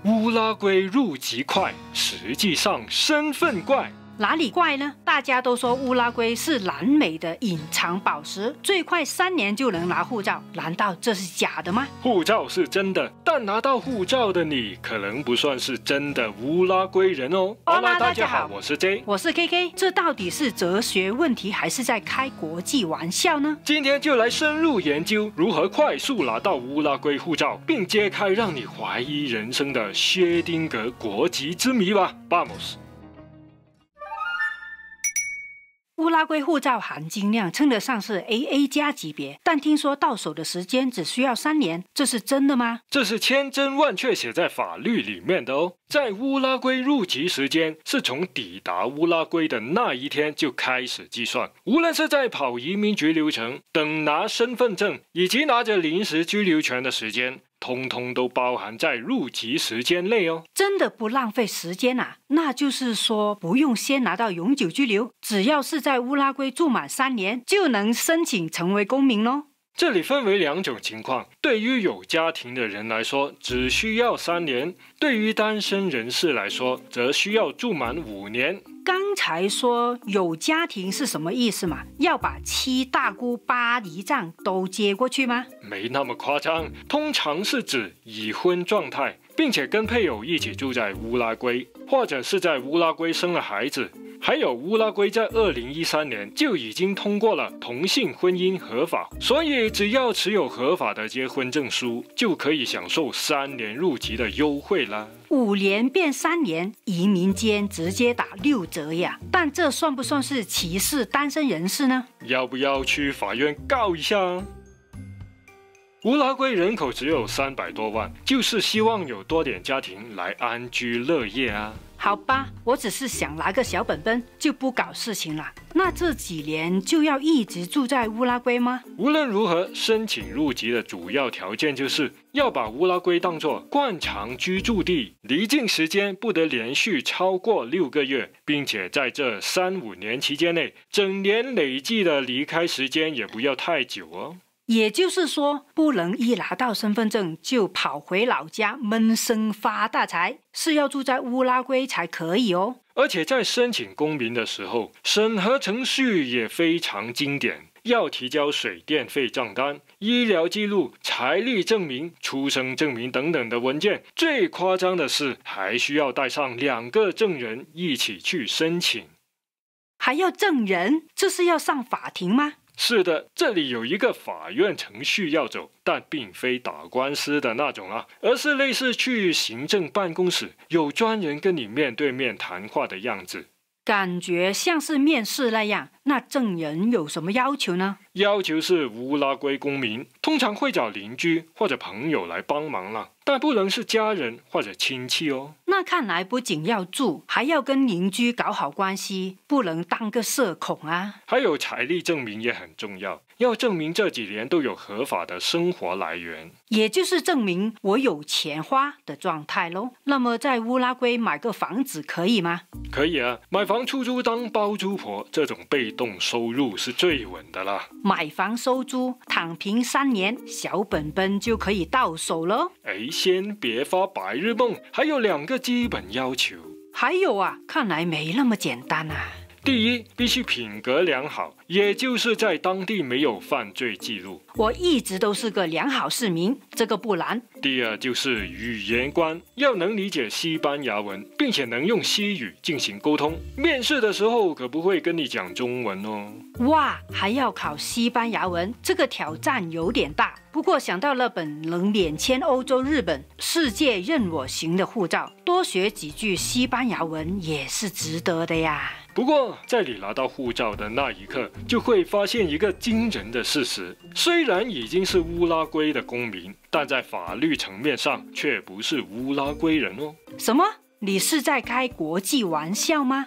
乌拉圭入籍快，实际上身份怪。哪里怪呢？大家都说乌拉圭是南美的隐藏宝石，最快3年就能拿护照，难道这是假的吗？护照是真的，但拿到护照的你可能不算是真的乌拉圭人哦。Hola，大家好，我是 J， 我是 KK。这到底是哲学问题，还是在开国际玩笑呢？今天就来深入研究如何快速拿到乌拉圭护照，并揭开让你怀疑人生的薛丁格国籍之谜吧。Vamos！乌拉圭护照含金量称得上是 AA 加级别，但听说到手的时间只需要3年，这是真的吗？这是千真万确写在法律里面的哦。在乌拉圭入籍时间是从抵达乌拉圭的那一天就开始计算，无论是在跑移民局流程、等拿身份证，以及拿着临时居留权的时间，通通都包含在入籍时间内哦。真的不浪费时间啊？那就是说不用先拿到永久居留，只要是在乌拉圭住满3年就能申请成为公民咯。这里分为2种情况，对于有家庭的人来说只需要3年，对于单身人士来说则需要住满5年。刚才说有家庭是什么意思嘛？要把7大姑8姨丈都接过去吗？没那么夸张，通常是指已婚状态，并且跟配偶一起住在乌拉圭，或者是在乌拉圭生了孩子。还有乌拉圭在2013年就已经通过了同性婚姻合法，所以只要持有合法的结婚证书，就可以享受3年入籍的优惠啦。5年变3年，移民间直接打6折呀！但这算不算是歧视单身人士呢？要不要去法院告一下？乌拉圭人口只有300多万，就是希望有多点家庭来安居乐业啊。好吧，我只是想拿个小本本就不搞事情了。那这几年就要一直住在乌拉圭吗？无论如何，申请入籍的主要条件就是要把乌拉圭当作惯常居住地，离境时间不得连续超过6个月，并且在这3-5年期间内，整年累计的离开时间也不要太久哦。也就是说，不能一拿到身份证就跑回老家闷声发大财，是要住在乌拉圭才可以哦。而且在申请公民的时候，审核程序也非常经典，要提交水电费账单、医疗记录、财力证明、出生证明等等的文件。最夸张的是，还需要带上2个证人一起去申请。还要证人？这是要上法庭吗？是的，这里有一个法院程序要走，但并非打官司的那种啊，而是类似去行政办公室，有专人跟你面对面谈话的样子。感觉像是面试那样。那证人有什么要求呢？要求是乌拉圭公民，通常会找邻居或者朋友来帮忙啦，但不能是家人或者亲戚哦。那看来不仅要住，还要跟邻居搞好关系，不能当个社恐啊。还有财力证明也很重要，要证明这几年都有合法的生活来源，也就是证明我有钱花的状态咯。那么在乌拉圭买个房子可以吗？可以啊，买房出租当包租婆，这种被动收入是最稳的啦。买房收租，躺平3年，小本本就可以到手了。先别发白日梦，还有2个基本要求。还有啊，看来没那么简单啊。第一，必须品格良好，也就是在当地没有犯罪记录。我一直都是个良好市民，这个不难。第二就是语言关，要能理解西班牙文，并且能用西语进行沟通。面试的时候可不会跟你讲中文哦。哇，还要考西班牙文，这个挑战有点大。不过想到了本能免签欧洲、日本、世界任我行的护照，多学几句西班牙文也是值得的呀。不过，在你拿到护照的那一刻，就会发现一个惊人的事实：虽然已经是乌拉圭的公民，但在法律层面上却不是乌拉圭人哦。什么？你是在开国际玩笑吗？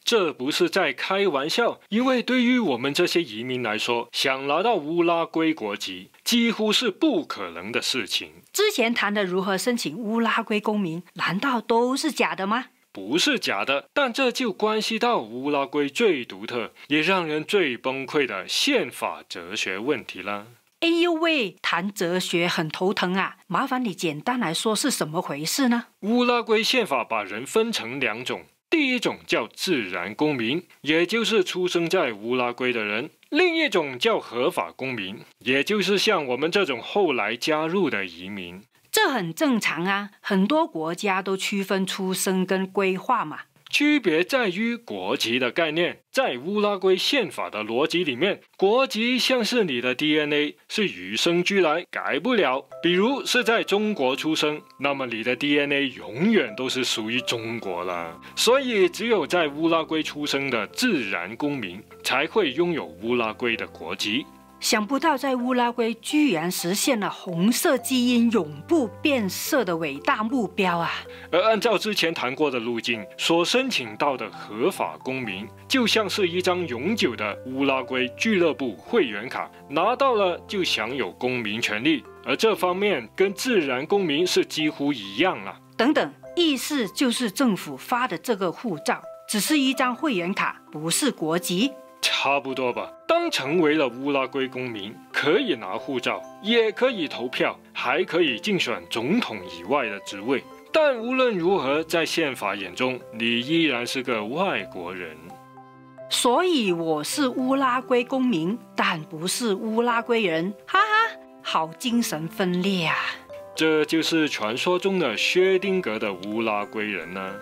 这不是在开玩笑，因为对于我们这些移民来说，想拿到乌拉圭国籍几乎是不可能的事情。之前谈的如何申请乌拉圭公民，难道都是假的吗？不是假的，但这就关系到乌拉圭最独特也让人最崩溃的宪法哲学问题啦。哎呦喂，谈哲学很头疼啊！麻烦你简单来说是什么回事呢？乌拉圭宪法把人分成2种，第一种叫自然公民，也就是出生在乌拉圭的人；另一种叫合法公民，也就是像我们这种后来加入的移民。这很正常啊，很多国家都区分出生跟规划嘛。区别在于国籍的概念，在乌拉圭宪法的逻辑里面，国籍像是你的 DNA， 是与生俱来，改不了。比如是在中国出生，那么你的 DNA 永远都是属于中国了。所以只有在乌拉圭出生的自然公民才会拥有乌拉圭的国籍。想不到在乌拉圭居然实现了红色基因永不变色的伟大目标啊！而按照之前谈过的路径，所申请到的合法公民，就像是一张永久的乌拉圭俱乐部会员卡，拿到了就享有公民权利，而这方面跟自然公民是几乎一样了。等等，意思就是政府发的这个护照只是一张会员卡，不是国籍？差不多吧。当成为了乌拉圭公民，可以拿护照，也可以投票，还可以竞选总统以外的职位。但无论如何，在宪法眼中，你依然是个外国人。所以我是乌拉圭公民，但不是乌拉圭人，哈哈，好精神分裂啊！这就是传说中的薛丁格的乌拉圭人呢。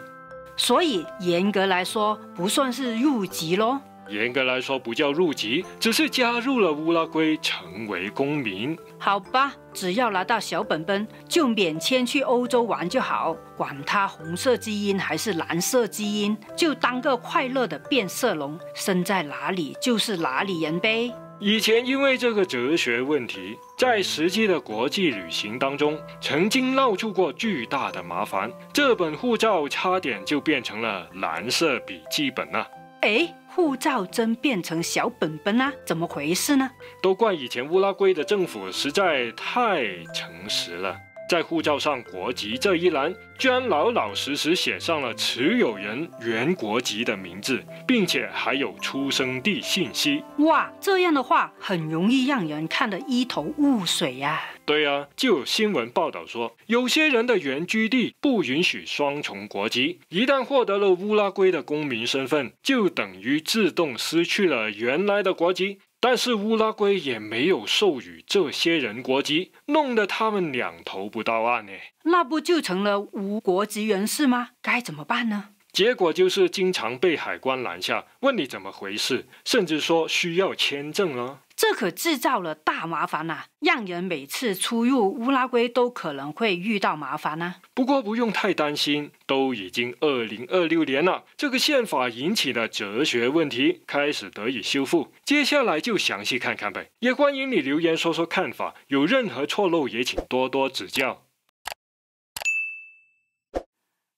所以严格来说，不算是入籍咯。严格来说不叫入籍，只是加入了乌拉圭成为公民。好吧，只要拿到小本本，就免签去欧洲玩就好，管它红色基因还是蓝色基因，就当个快乐的变色龙，生在哪里就是哪里人呗。以前因为这个哲学问题，在实际的国际旅行当中，曾经闹出过巨大的麻烦，这本护照差点就变成了蓝色笔记本了。哎，护照真变成小本本啊？怎么回事呢？都怪以前乌拉圭的政府实在太诚实了，在护照上国籍这一栏，居然老老实实写上了持有人原国籍的名字，并且还有出生地信息。哇，这样的话很容易让人看得一头雾水呀。对啊，就有新闻报道说，有些人的原居地不允许双重国籍，一旦获得了乌拉圭的公民身份，就等于自动失去了原来的国籍。但是乌拉圭也没有授予这些人国籍，弄得他们两头不到岸呢。那不就成了无国籍人士吗？该怎么办呢？结果就是经常被海关拦下，问你怎么回事，甚至说需要签证啊。这可制造了大麻烦啊，让人每次出入乌拉圭都可能会遇到麻烦啊。不过不用太担心，都已经2026年了，这个宪法引起的哲学问题开始得以修复，接下来就详细看看呗。也欢迎你留言说说看法，有任何错漏也请多多指教。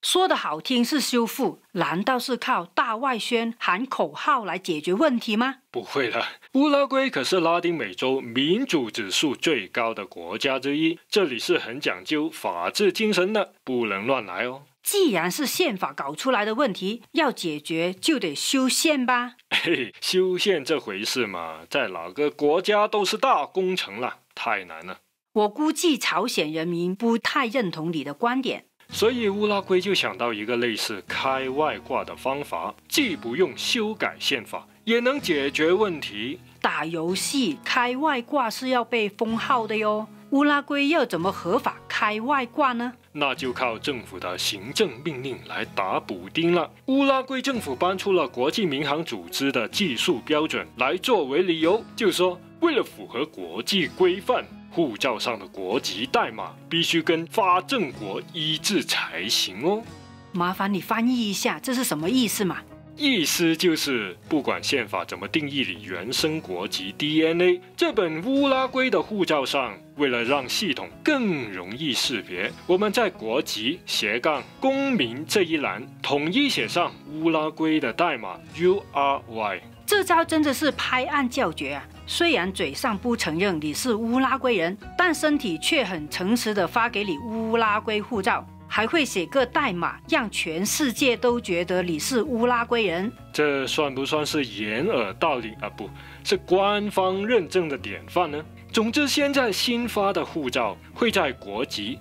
说的好听是修复，难道是靠大外宣喊口号来解决问题吗？不会了，乌拉圭可是拉丁美洲民主指数最高的国家之一，这里是很讲究法治精神的，不能乱来哦。既然是宪法搞出来的问题，要解决就得修宪吧。嘿，修宪这回事嘛，在哪个国家都是大工程了，太难了。我估计朝鲜人民不太认同你的观点。所以乌拉圭就想到一个类似开外挂的方法，既不用修改宪法，也能解决问题。打游戏开外挂是要被封号的哟，乌拉圭要怎么合法开外挂呢？那就靠政府的行政命令来打补丁了。乌拉圭政府搬出了国际民航组织的技术标准来作为理由，就说为了符合国际规范，护照上的国籍代码必须跟发证国一致才行哦。麻烦你翻译一下，这是什么意思嘛？意思就是，不管宪法怎么定义你原生国籍 DNA， 这本乌拉圭的护照上，为了让系统更容易识别，我们在国籍/公民这一栏统一写上乌拉圭的代码 URY。这招真的是拍案叫绝啊！虽然嘴上不承认你是乌拉圭人，但身体却很诚实的发给你乌拉圭护照，还会写个代码，让全世界都觉得你是乌拉圭人。这算不算是掩耳盗铃啊？不是官方认证的典范呢？总之，现在新发的护照会在国籍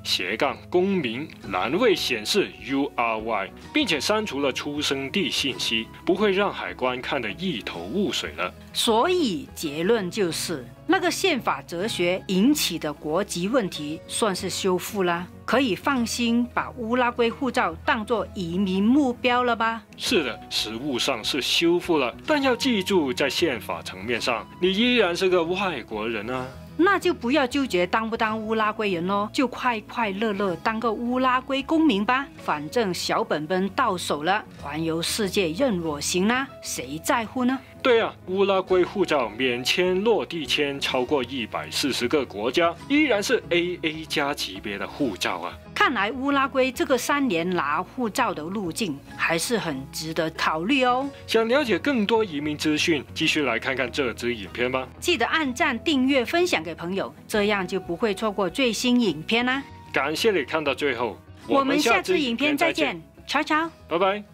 公民栏位显示 URY， 并且删除了出生地信息，不会让海关看得一头雾水了。所以结论就是，那个宪法哲学引起的国籍问题算是修复了，可以放心把乌拉圭护照当作移民目标了吧？是的，实务上是修复了，但要记住，在宪法层面上，你依然是个外国人啊。那就不要纠结当不当乌拉圭人咯，就快快乐乐当个乌拉圭公民吧。反正小本本到手了，环游世界任我行啦，谁在乎呢？对啊，乌拉圭护照免签落地签超过140个国家，依然是 AA 加级别的护照啊。看来乌拉圭这个3年拿护照的路径还是很值得考虑哦。想了解更多移民资讯，继续来看看这支影片吧。记得按赞、订阅、分享给朋友，这样就不会错过最新影片啦。感谢你看到最后，我们下支影片再见，悄悄，拜拜。